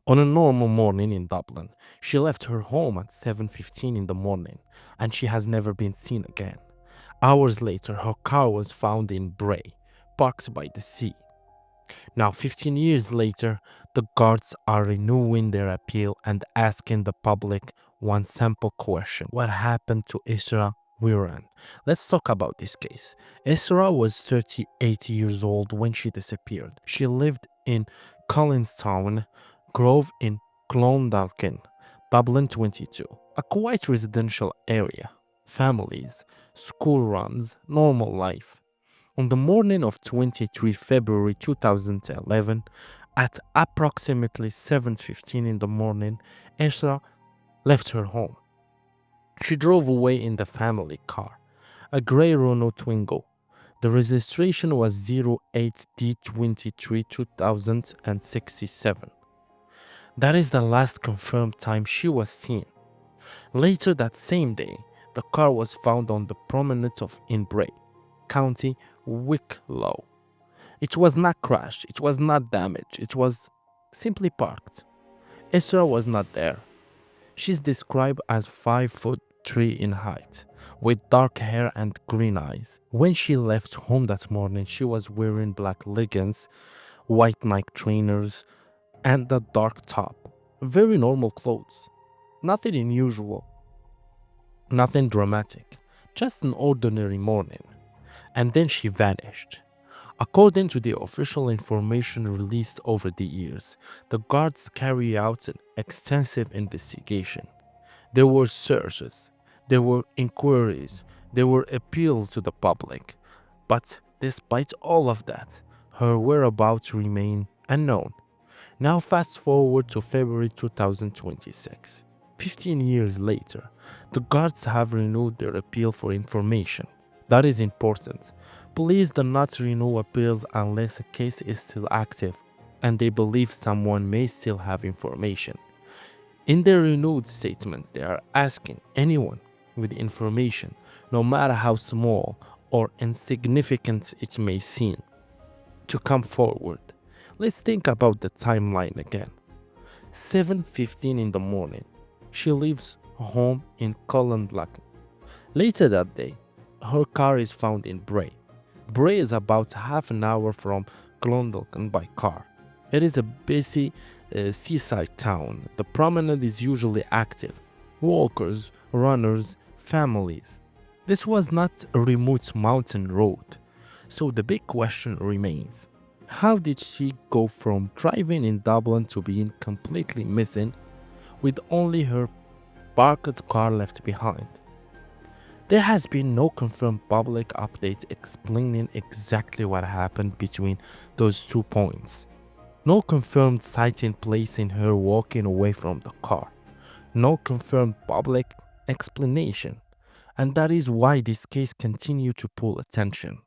On a normal morning in Dublin, she left her home at 7:15 in the morning and she has never been seen again. Hours later, her car was found in Bray, parked by the sea. Now, 15 years later, the guards are renewing their appeal and asking the public one simple question: what happened to Isra Wiran? Let's talk about this case. Isra was 38 years old when she disappeared. She lived in Collinstown Grove in Clondalkin, Dublin 22, a quiet residential area. Families, school runs, normal life. On the morning of 23 February 2011, at approximately 7:15 in the morning, Esra left her home. She drove away in the family car, a gray Renault Twingo. The registration was 08D23 2067. That is the last confirmed time she was seen. Later that same day, the car was found on the promenade of Bray, County Wicklow. It was not crashed, it was not damaged, it was simply parked. Isra was not there. She's described as 5'3" in height, with dark hair and green eyes. When she left home that morning, she was wearing black leggings, white Nike trainers, and a dark top. Very normal clothes. Nothing unusual, nothing dramatic, just an ordinary morning. And then she vanished. According to the official information released over the years, the guards carry out an extensive investigation. There were searches, there were inquiries, there were appeals to the public. But despite all of that, her whereabouts remain unknown. Now fast forward to February 2026. 15 years later, the guards have renewed their appeal for information. That is important. Police do not renew appeals unless a case is still active and they believe someone may still have information. In their renewed statements, they are asking anyone with information, no matter how small or insignificant it may seem, to come forward. Let's think about the timeline again. 7:15 in the morning, she leaves home in Clondalkin. Later that day, her car is found in Bray. Bray is about half an hour from Clondalkin by car. It is a busy seaside town. The promenade is usually active. Walkers, runners, families. This was not a remote mountain road. So the big question remains: how did she go from driving in Dublin to being completely missing with only her parked car left behind? There has been no confirmed public update explaining exactly what happened between those 2 points. No confirmed sighting placing her walking away from the car. No confirmed public explanation. And that is why this case continues to pull attention.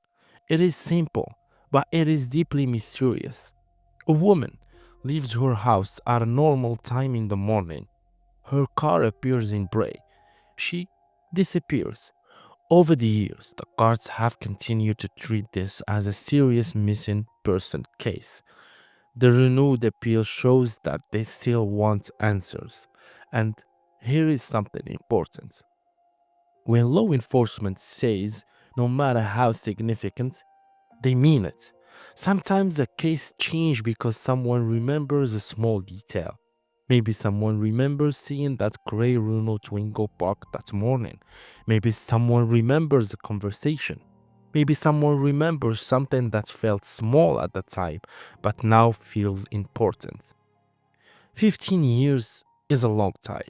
It is simple, but it is deeply mysterious. A woman leaves her house at a normal time in the morning. Her car appears in Bray. She disappears. Over the years, the guards have continued to treat this as a serious missing person case. The renewed appeal shows that they still want answers. And here is something important. When law enforcement says no matter how significant, they mean it. Sometimes a case changes because someone remembers a small detail. Maybe someone remembers seeing that gray Renault Twingo parked that morning. Maybe someone remembers a conversation. Maybe someone remembers something that felt small at the time but now feels important. 15 years is a long time.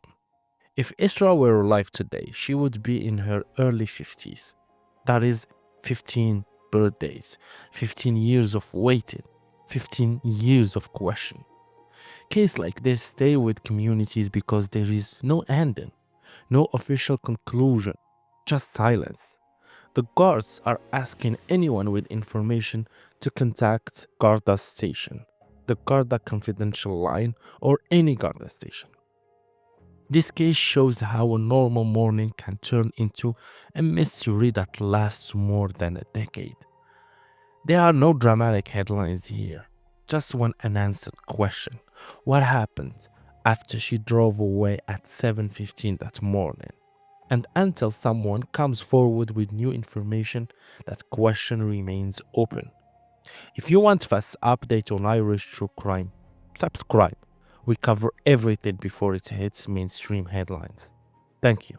If Isra were alive today, she would be in her early 50s. That is 15 birthdays, 15 years of waiting, 15 years of question. Cases like this stay with communities because there is no ending, no official conclusion, just silence. The guards are asking anyone with information to contact Garda station, the Garda Confidential Line, or any Garda station. This case shows how a normal morning can turn into a mystery that lasts more than a decade. There are no dramatic headlines here. Just one unanswered question. What happened after she drove away at 7:15 that morning? And until someone comes forward with new information, that question remains open. If you want fast update on Irish true crime, subscribe. We cover everything before it hits mainstream headlines. Thank you.